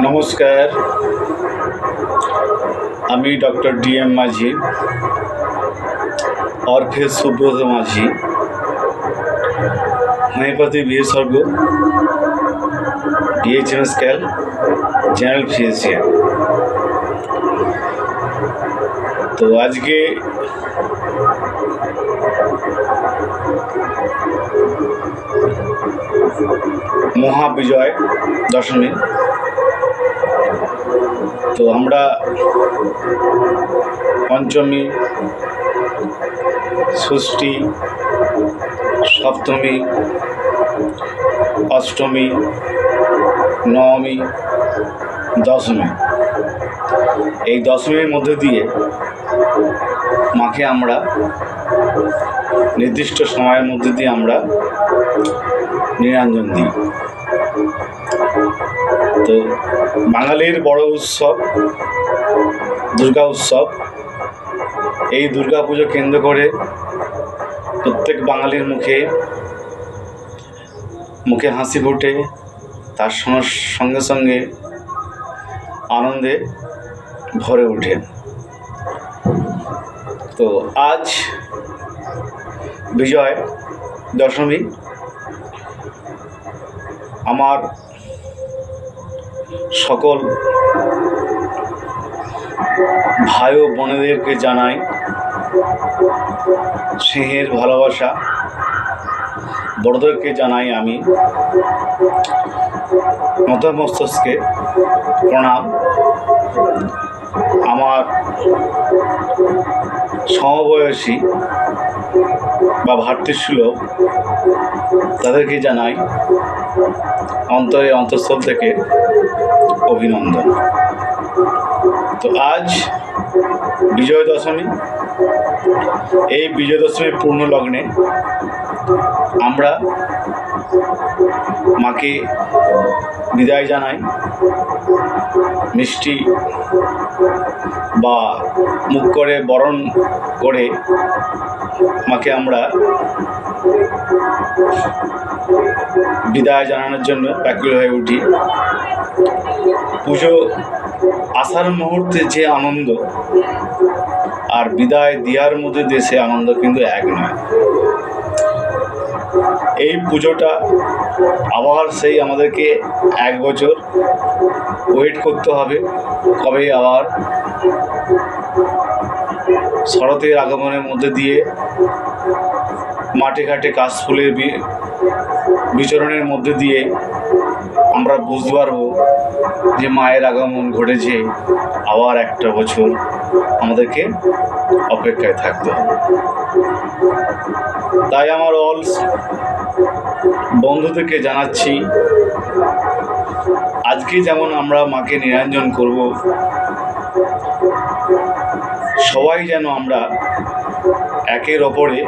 নমস্কার, আমি doctor DM মাঝি অর্ফে সুব্রত মাঝি, homeopathy বিশেষজ্ঞ, ডিএইচএমএস ক্যাল, জেনারেল ফিজিশিয়ান। তো আজকে মহাবিজয় দশমী। তো আমরা পঞ্চমী, ষষ্ঠী, সপ্তমী, অষ্টমী, নবমী, দশমী, এই দশমীর মধ্যে দিয়ে মাকে আমরা নির্দিষ্ট সময়ের মধ্যে দিয়ে আমরা নিরঞ্জন দিই। তো বাঙালির বড় উৎসব দুর্গা উৎসব। এই দুর্গা পুজো কেন্দ্র করে প্রত্যেক বাঙালির মুখে হাসি ফোটে, তার সঙ্গে সঙ্গে আনন্দে ভরে ওঠে। তো আজ বিজয় দশমী। আমার সকল ভাই ও বোনেদেরকে জানাই স্নেহের ভালোবাসা। বড়দেরকে জানাই আমি নত মস্তকে প্রণাম। আমার সমবয়সী বা ভাতৃসুলভ তাদেরকে জানাই অন্তঃস্থল থেকে অভিনন্দন। তো আজ বিজয় দশমী। এই বিজয় দশমীর পূর্ণ লগ্নে আমরা মাকে বিদায় জানাই, মিষ্টি বা মুখ করে বরণ করে মাকে আমরা বিদায় জানানোর জন্য ব্যাকুল হয়ে উঠি। পুজো আসার মুহূর্তে যে আনন্দ আর বিদায় দেওয়ার মধ্যে দেশে আনন্দ কিন্তু এক নয়। এই পুজোটা আবার সেই আমাদেরকে এক বছর ওয়েট করতে হবে, কবে আবার শরতের আগমনের মধ্যে দিয়ে মাঠে ঘাটে কাশফুলের বিচরণের মধ্যে দিয়ে আমরা বুঝতে পারবো যে মায়ের আগমন ঘটেছে। আবার একটা বছর আমাদেরকে অপেক্ষায় থাকতে হবে। তাই আমার অল বন্ধুদেরকে জানাচ্ছি, আজকে যেমন আমরা মাকে নিরঞ্জন করব, সবাই যেন আমরা একের অপরে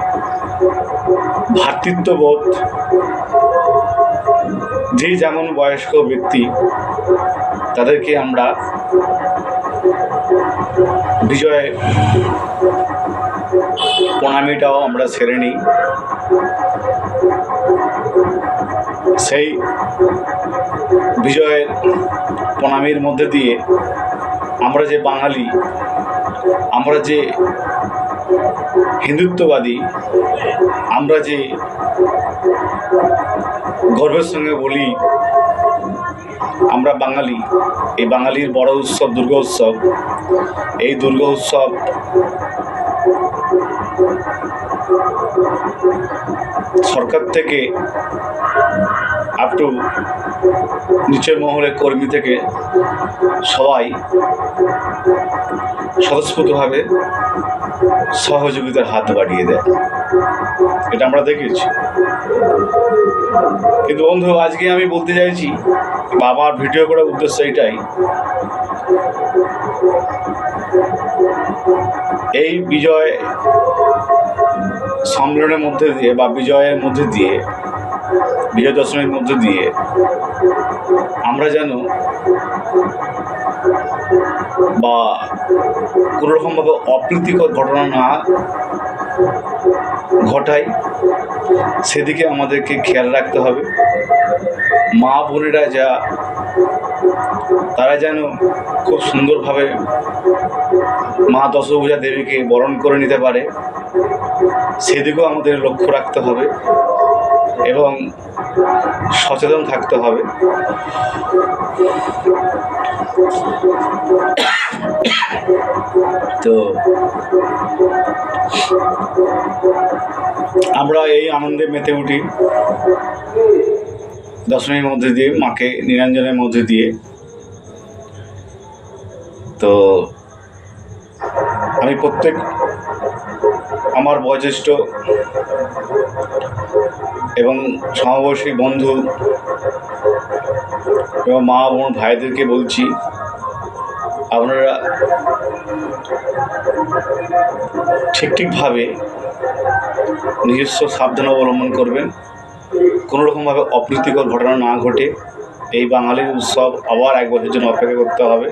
ভ্রাতৃত্ববোধ, যে যেমন বয়স্ক ব্যক্তি তাদেরকে আমরা বিজয় প্রণামীটাও আমরা সেরে নিই। সেই বিজয়ের প্রণামীর মধ্যে দিয়ে আমরা যে বাঙালি, আমরা যে হিন্দুত্ববাদী, আমরা যে গর্বের সঙ্গে বলি আমরা বাঙালি, এই বাঙালির বড় উৎসব দুর্গা উৎসব। এই দুর্গা উৎসব সরকার থেকে আপ টু নিচের মহলের কর্মী থেকে সবাই স্বতঃস্ফূর্তভাবে সহযোগিতার হাত বাড়িয়ে দেয়। এটা আমরা দেখেছি। কিন্তু বন্ধু, আজকে আমি বলতে চাইছি বা আমার ভিডিও করার উদ্দেশ্য এটাই, এই বিজয় সম্মেলনের মধ্যে দিয়ে বা বিজয়ের মধ্যে দিয়ে, বিজয় দশমীর মধ্যে দিয়ে আমরা যেন বা কোনোরকমভাবে অপ্রীতিকর ঘটনা না ঘটাই, সেদিকে আমাদেরকে খেয়াল রাখতে হবে। মা বোনেরা তারা যেন খুব সুন্দরভাবে মা দশভূজা দেবীকে বরণ করে নিতে পারে, সেদিকেও আমাদের লক্ষ্য রাখতে হবে এবং সচেতন থাকতে হবে। তো আমরা এই আনন্দে মেতে উঠি দশমীর মধ্যে দিয়ে, মাকে নিরঞ্জনের মধ্যে দিয়ে। তো আমি প্রত্যেক আমার বয়োজ্যেষ্ঠ এবং সমবয়সী বন্ধু এবং মা বোন ভাইদেরকে বলছি, আপনারা ঠিকভাবে নিজস্ব সাবধান অবলম্বন করবেন, কোনোরকমভাবে অপ্রীতিকর ঘটনা না ঘটে। এই বাঙালির উৎসব আবার এক বছরের জন্য অপেক্ষা করতে হবে।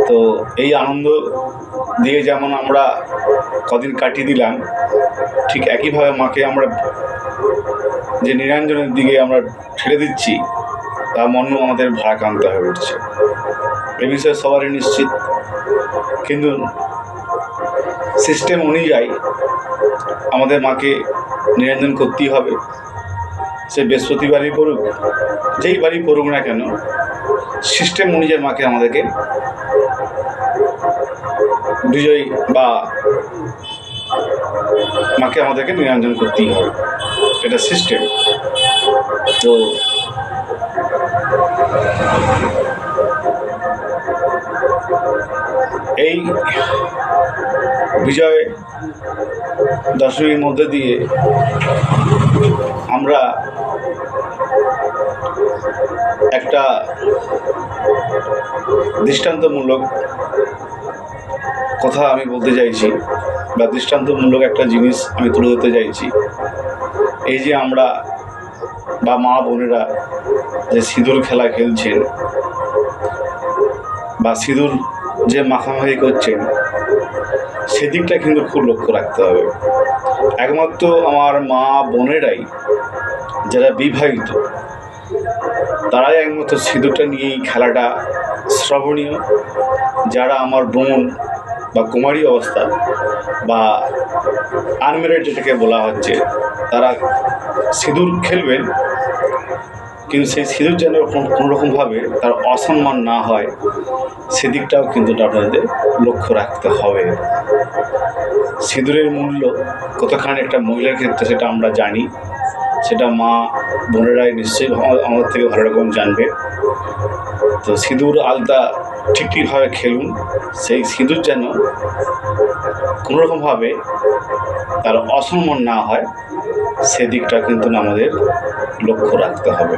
তো এই আনন্দ দিয়ে যেমন আমরা কদিন কাটিয়ে দিলাম, ঠিক একইভাবে মাকে আমরা যে নিরঞ্জনের দিকে আমরা ছেড়ে দিচ্ছি, তা মনও আমাদের ভারাক্রান্ত হয়ে উঠছে। এ বিষয়ে সবারই নিশ্চিত, কিন্তু সিস্টেম অনুযায়ী আমাদের মাকে নিরঞ্জন করতেই হবে। সে বৃহস্পতিবারই পড়ুক, যেই বাড়ি পড়ুক না কেন, সিস্টেম অনুযায়ী মাকে আমাদেরকে বিজয়ী বা মাকে আমাদেরকে নিরঞ্জন করতেই হবে, এটা সিস্টেম। তো এই বিজয় দশমীর মধ্যে দিয়ে আমরা একটা দৃষ্টান্তমূলক কথা আমি বলতে চাইছি, বা দৃষ্টান্তমূলক একটা জিনিস আমি তুলে ধরতে চাইছি। এই যে আমরা বা মা বোনেরা যে সিঁদুর খেলা খেলছেন বা সিঁদুর যে মাখামাখি করছেন, সেদিকটা কিন্তু খুব লক্ষ্য রাখতে হবে। একমাত্র আমার মা বোনেরাই যারা বিবাহিত, তারাই একমাত্র সিঁদুরটা নিয়েই খেলাটা শ্রবণীয়। যারা আমার বোন বা কুমারী অবস্থা বা আনম্যারিড যেটাকে বলা হচ্ছে, তারা সিঁদুর খেলবেন, কিন্তু সেই সিঁদুর যেন কোনোরকমভাবে তার অসম্মান না হয়, সেদিকটাও কিন্তু আপনাদের লক্ষ্য রাখতে হবে। সিঁদুরের মূল্য কতখানি একটা মহিলার ক্ষেত্রে সেটা আমরা জানি, সেটা মা বোনেরাই নিশ্চয়ই আমাদের থেকে ভালো রকম জানবে। তো সিঁদুর আলতা ঠিকভাবে খেলুন, সেই সিঁদুর যেন কোনোরকমভাবে তার অসম্মান না হয়, সেদিকটা কিন্তু আমাদের লক্ষ্য রাখতে হবে।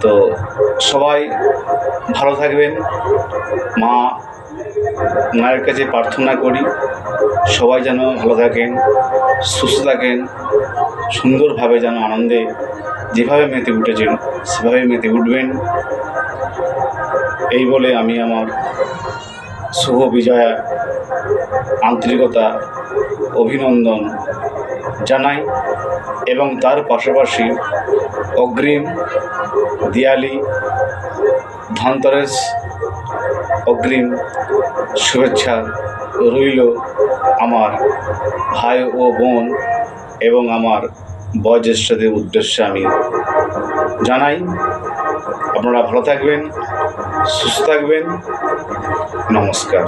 তো সবাই ভালো থাকবেন। মায়ের কাছে প্রার্থনা করি সবাই যেন ভালো থাকেন, সুস্থ থাকেন, সুন্দরভাবে যেন আনন্দে যেভাবে মেতে উঠেছেন সেভাবে মেতে উঠবেন, এই বলে আমি আমার শুভ বিজয়া আন্তরিকতা অভিনন্দন জানাই এবং তার পাশাপাশি অগ্রিম দিওয়ালি, ধনতেরাস অগ্রিম শুভেচ্ছা রইল আমার ভাই ও বোন এবং আমার বয়োজ্যেষ্ঠদের উদ্দেশ্যে আমি জানাই। আপনারা ভালো থাকবেন, সুস্থ থাকবেন। নমস্কার।